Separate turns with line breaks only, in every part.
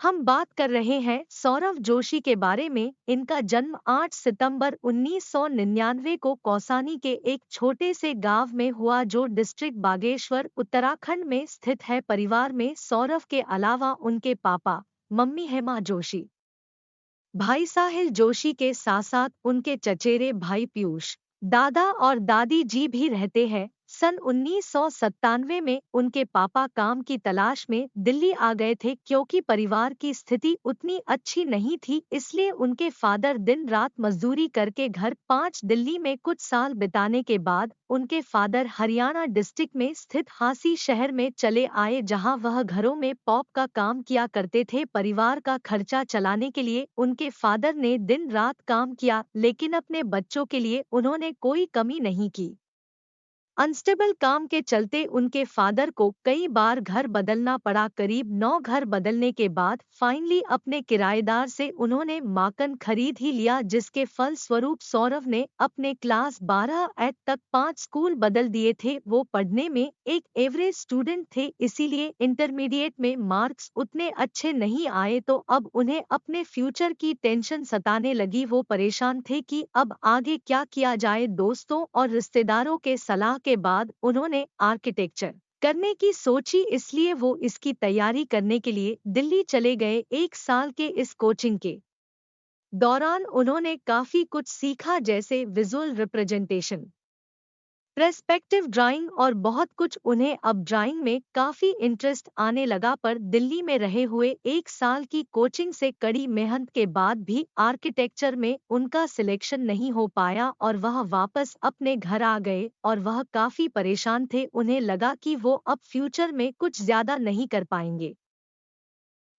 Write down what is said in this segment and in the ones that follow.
हम बात कर रहे हैं सौरव जोशी के बारे में। इनका जन्म 8 सितंबर 1999 को कौसानी के एक छोटे से गांव में हुआ जो डिस्ट्रिक्ट बागेश्वर उत्तराखंड में स्थित है। परिवार में सौरव के अलावा उनके पापा मम्मी हेमा जोशी, भाई साहिल जोशी के साथ साथ उनके चचेरे भाई पीयूष, दादा और दादी जी भी रहते हैं। सन 1997 में उनके पापा काम की तलाश में दिल्ली आ गए थे। क्योंकि परिवार की स्थिति उतनी अच्छी नहीं थी, इसलिए उनके फादर दिन रात मजदूरी करके घर 5 दिल्ली में कुछ साल बिताने के बाद उनके फादर हरियाणा डिस्ट्रिक्ट में स्थित हांसी शहर में चले आए, जहां वह घरों में पॉप का काम किया करते थे। परिवार का खर्चा चलाने के लिए उनके फादर ने दिन रात काम किया, लेकिन अपने बच्चों के लिए उन्होंने कोई कमी नहीं की। अनस्टेबल काम के चलते उनके फादर को कई बार घर बदलना पड़ा। करीब 9 घर बदलने के बाद फाइनली अपने किराएदार से उन्होंने मकान खरीद ही लिया, जिसके फल स्वरूप सौरव ने अपने क्लास 12 8 तक 5 स्कूल बदल दिए थे। वो पढ़ने में एक एवरेज स्टूडेंट थे, इसीलिए इंटरमीडिएट में मार्क्स उतने अच्छे नहीं आए, तो अब उन्हें अपने फ्यूचर की टेंशन सताने लगी। वो परेशान थे कि अब आगे क्या किया जाए। दोस्तों और रिश्तेदारों के सलाह के बाद उन्होंने आर्किटेक्चर करने की सोची, इसलिए वो इसकी तैयारी करने के लिए दिल्ली चले गए। 1 साल के इस कोचिंग के दौरान उन्होंने काफी कुछ सीखा, जैसे विजुअल रिप्रेजेंटेशन, पर्सपेक्टिव ड्राइंग और बहुत कुछ। उन्हें अब ड्राइंग में काफी इंटरेस्ट आने लगा, पर दिल्ली में रहे हुए 1 साल की कोचिंग से कड़ी मेहनत के बाद भी आर्किटेक्चर में उनका सिलेक्शन नहीं हो पाया और वह वापस अपने घर आ गए। और वह काफी परेशान थे, उन्हें लगा कि वो अब फ्यूचर में कुछ ज्यादा नहीं कर पाएंगे।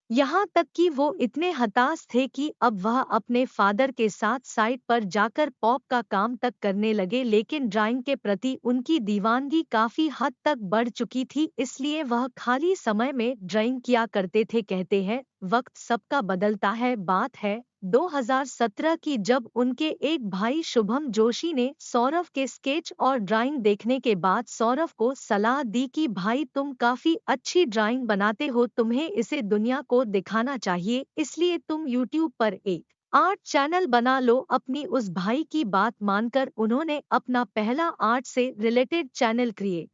यहाँ तक कि वो इतने हताश थे कि अब वह अपने फादर के साथ साइट पर जाकर पॉप का काम तक करने लगे। लेकिन ड्राइंग के प्रति उनकी दीवानगी काफी हद तक बढ़ चुकी थी, इसलिए वह खाली समय में ड्राइंग किया करते थे। कहते हैं वक्त सबका बदलता है। बात है 2017 की, जब उनके एक भाई शुभम जोशी ने सौरव के स्केच और ड्राइंग देखने के बाद सौरव को सलाह दी कि भाई तुम काफी अच्छी ड्राइंग बनाते हो, तुम्हें इसे दुनिया को दिखाना चाहिए, इसलिए तुम यूट्यूब पर एक आर्ट चैनल बना लो। अपनी उस भाई की बात मानकर उन्होंने अपना पहला आर्ट से रिलेटेड चैनल क्रिएट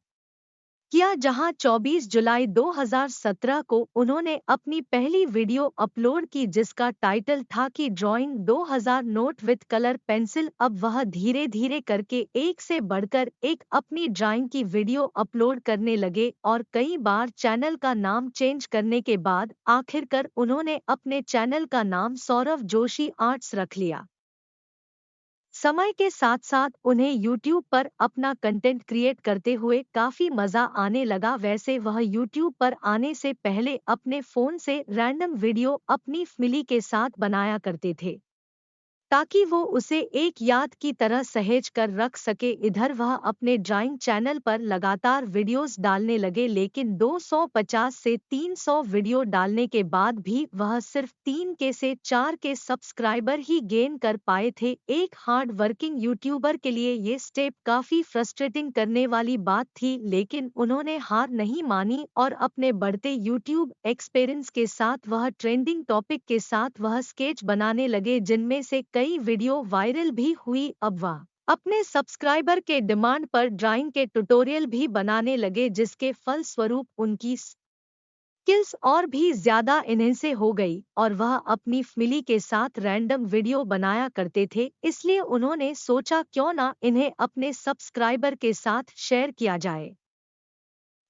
किया, जहां 24 जुलाई 2017 को उन्होंने अपनी पहली वीडियो अपलोड की, जिसका टाइटल था कि drawing 2000 note with colour pencil. अब वह धीरे धीरे करके एक से बढ़कर एक अपनी ड्राइंग की वीडियो अपलोड करने लगे और कई बार चैनल का नाम चेंज करने के बाद आखिरकार उन्होंने अपने चैनल का नाम सौरव जोशी आर्ट्स रख लिया। समय के साथ साथ उन्हें YouTube पर अपना कंटेंट क्रिएट करते हुए काफी मजा आने लगा। वैसे वह YouTube पर आने से पहले अपने फोन से रैंडम वीडियो अपनी फैमिली के साथ बनाया करते थे, ताकि वो उसे एक याद की तरह सहेज कर रख सके। इधर वह अपने ड्राइंग चैनल पर लगातार वीडियोस डालने लगे, लेकिन 250 से 300 वीडियो डालने के बाद भी वह सिर्फ 3 के से 4 के सब्सक्राइबर ही गेन कर पाए थे। एक हार्ड वर्किंग यूट्यूबर के लिए ये स्टेप काफी फ्रस्ट्रेटिंग करने वाली बात थी, लेकिन उन्होंने हार नहीं मानी और अपने बढ़ते यूट्यूब एक्सपीरियंस के साथ वह ट्रेंडिंग टॉपिक के साथ वह स्केच बनाने लगे, जिनमें से कई वीडियो वायरल भी हुई। अब वह अपने सब्सक्राइबर के डिमांड पर ड्राइंग के ट्यूटोरियल भी बनाने लगे, जिसके फल स्वरूप उनकी स्किल्स और भी ज्यादा इन्हेंस हो गई और वह अपनी फैमिली के साथ रैंडम वीडियो बनाया करते थे। इसलिए उन्होंने सोचा क्यों ना इन्हें अपने सब्सक्राइबर के साथ शेयर किया जाए।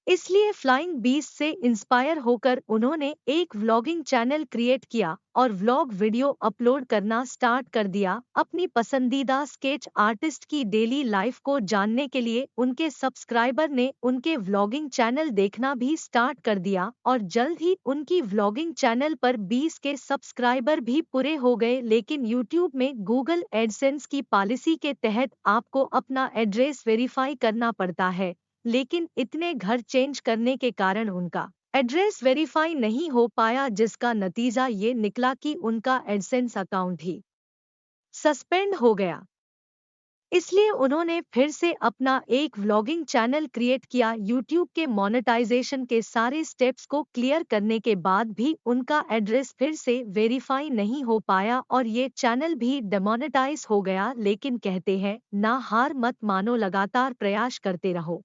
इसलिए फ्लाइंग बीस्ट से इंस्पायर होकर उन्होंने एक व्लॉगिंग चैनल क्रिएट किया और व्लॉग वीडियो अपलोड करना स्टार्ट कर दिया। अपनी पसंदीदा स्केच आर्टिस्ट की डेली लाइफ को जानने के लिए उनके सब्सक्राइबर ने उनके व्लॉगिंग चैनल देखना भी स्टार्ट कर दिया और जल्द ही उनकी व्लॉगिंग चैनल पर 20 के सब्सक्राइबर भी पूरे हो गए। लेकिन यूट्यूब में गूगल एडसेंस की पॉलिसी के तहत आपको अपना एड्रेस वेरीफाई करना पड़ता है, लेकिन इतने घर चेंज करने के कारण उनका एड्रेस वेरीफाई नहीं हो पाया, जिसका नतीजा ये निकला कि उनका एडसेंस अकाउंट ही सस्पेंड हो गया। इसलिए उन्होंने फिर से अपना एक व्लॉगिंग चैनल क्रिएट किया। यूट्यूब के मोनेटाइजेशन के सारे स्टेप्स को क्लियर करने के बाद भी उनका एड्रेस फिर से वेरीफाई नहीं हो पाया और ये चैनल भी डिमोनेटाइज हो गया। लेकिन कहते हैं ना हार मत मानो, लगातार प्रयास करते रहो।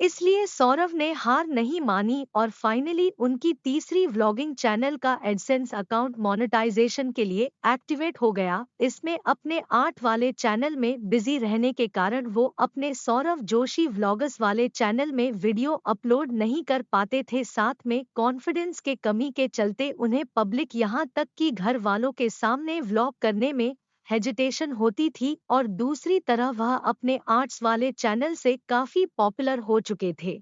इसलिए सौरव ने हार नहीं मानी और फाइनली उनकी तीसरी व्लॉगिंग चैनल का एडसेंस अकाउंट मोनेटाइजेशन के लिए एक्टिवेट हो गया। इसमें अपने आर्ट वाले चैनल में बिजी रहने के कारण वो अपने सौरव जोशी व्लॉगर्स वाले चैनल में वीडियो अपलोड नहीं कर पाते थे। साथ में कॉन्फिडेंस के कमी के चलते उन्हें पब्लिक यहाँ तक कि घर वालों के सामने व्लॉग करने में हेजिटेशन होती थी और दूसरी तरफ वह अपने आर्ट्स वाले चैनल से काफी पॉपुलर हो चुके थे।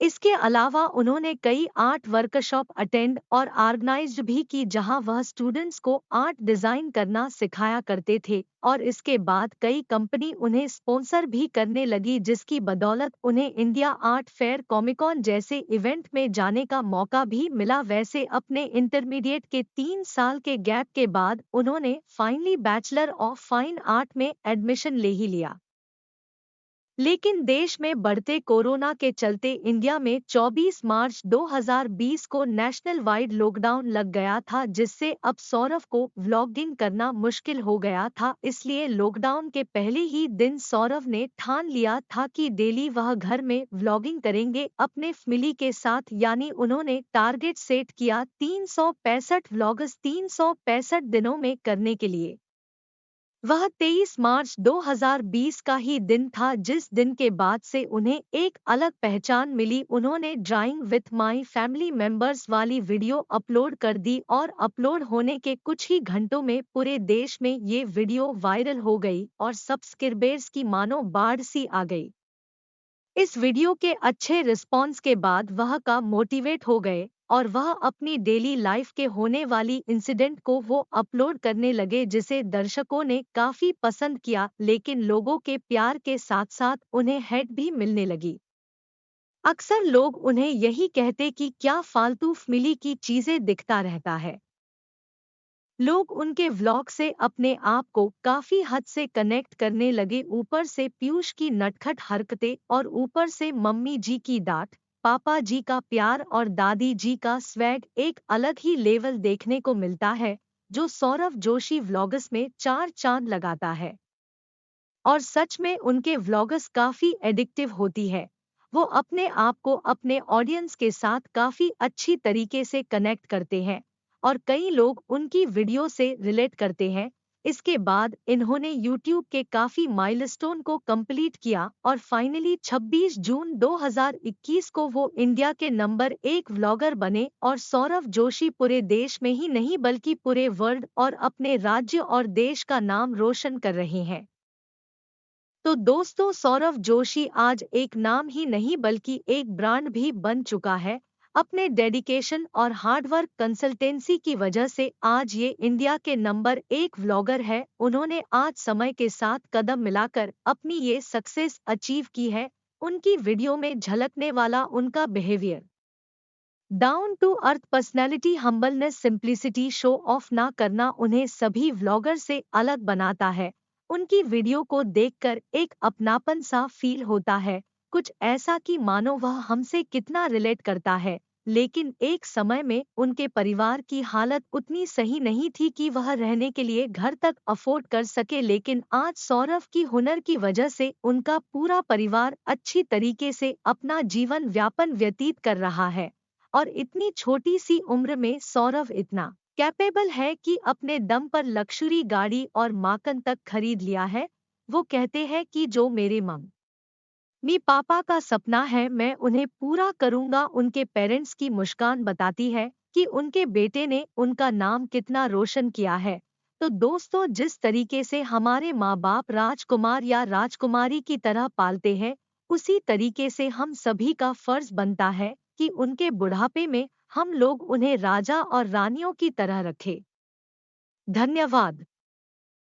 इसके अलावा उन्होंने कई आर्ट वर्कशॉप अटेंड और ऑर्गेनाइज्ड भी की जहां वह स्टूडेंट्स को आर्ट डिजाइन करना सिखाया करते थे और इसके बाद कई कंपनी उन्हें स्पॉन्सर भी करने लगी, जिसकी बदौलत उन्हें इंडिया आर्ट फेयर, कॉमिकॉन जैसे इवेंट में जाने का मौका भी मिला। वैसे अपने इंटरमीडिएट के 3 साल के गैप के बाद उन्होंने finally bachelor of fine art में एडमिशन ले ही लिया। लेकिन देश में बढ़ते कोरोना के चलते इंडिया में 24 मार्च 2020 को नेशनल वाइड लॉकडाउन लग गया था, जिससे अब सौरव को व्लॉगिंग करना मुश्किल हो गया था। इसलिए लॉकडाउन के पहले ही दिन सौरव ने ठान लिया था कि डेली वह घर में व्लॉगिंग करेंगे अपने फैमिली के साथ। यानी उन्होंने टारगेट सेट किया 365 व्लॉग्स 365 दिनों में करने के लिए। वह 23 मार्च 2020 का ही दिन था जिस दिन के बाद से उन्हें एक अलग पहचान मिली। उन्होंने drawing with my family members वाली वीडियो अपलोड कर दी और अपलोड होने के कुछ ही घंटों में पूरे देश में ये वीडियो वायरल हो गई और सब्सक्राइबर्स की मानो बाढ़ सी आ गई। इस वीडियो के अच्छे रिस्पॉन्स के बाद वह का मोटिवेट हो गए और वह अपनी डेली लाइफ के होने वाली इंसिडेंट को वो अपलोड करने लगे, जिसे दर्शकों ने काफी पसंद किया। लेकिन लोगों के प्यार के साथ साथ उन्हें हेट भी मिलने लगी। अक्सर लोग उन्हें यही कहते कि क्या फालतू फैमिली की चीजें दिखता रहता है। लोग उनके व्लॉग से अपने आप को काफी हद से कनेक्ट करने लगे। ऊपर से पीयूष की नटखट हरकतें और ऊपर से मम्मी जी की डांट, पापा जी का प्यार और दादी जी का स्वैग एक अलग ही लेवल देखने को मिलता है, जो सौरव जोशी व्लॉग्स में 4 चांद लगाता है। और सच में उनके व्लॉग्स काफी एडिक्टिव होती है। वो अपने आप को अपने ऑडियंस के साथ काफी अच्छी तरीके से कनेक्ट करते हैं और कई लोग उनकी वीडियो से रिलेट करते हैं। इसके बाद इन्होंने यूट्यूब के काफी माइलस्टोन को कंप्लीट किया और फाइनली 26 जून 2021 को वो इंडिया के नंबर 1 व्लॉगर बने और सौरव जोशी पूरे देश में ही नहीं बल्कि पूरे वर्ल्ड और अपने राज्य और देश का नाम रोशन कर रहे हैं। तो दोस्तों, सौरव जोशी आज एक नाम ही नहीं बल्कि एक ब्रांड भी बन चुका है। अपने डेडिकेशन और हार्डवर्क कंसल्टेंसी की वजह से आज ये इंडिया के नंबर 1 व्लॉगर है। उन्होंने आज समय के साथ कदम मिलाकर अपनी ये सक्सेस अचीव की है। उनकी वीडियो में झलकने वाला उनका behaviour, down to earth personality, humbleness, simplicity, show off ना करना उन्हें सभी व्लॉगर से अलग बनाता है। उनकी वीडियो को देखकर एक अपनापन सा फील होता है, कुछ ऐसा कि मानो वह हमसे कितना रिलेट करता है। लेकिन एक समय में उनके परिवार की हालत उतनी सही नहीं थी कि वह रहने के लिए घर तक अफोर्ड कर सके। लेकिन आज सौरव की हुनर की वजह से उनका पूरा परिवार अच्छी तरीके से अपना जीवन व्यापन व्यतीत कर रहा है। और इतनी छोटी सी उम्र में सौरव इतना कैपेबल है कि अपने दम पर लक्जरी गाड़ी और माकन तक खरीद लिया है। वो कहते हैं कि जो मेरे मम्मी पापा का सपना है मैं उन्हें पूरा करूंगा। उनके पेरेंट्स की मुस्कान बताती है कि उनके बेटे ने उनका नाम कितना रोशन किया है। तो दोस्तों, जिस तरीके से हमारे माँ बाप राजकुमार या राजकुमारी की तरह पालते हैं, उसी तरीके से हम सभी का फर्ज बनता है कि उनके बुढ़ापे में हम लोग उन्हें राजा और रानियों की तरह रखें। धन्यवाद।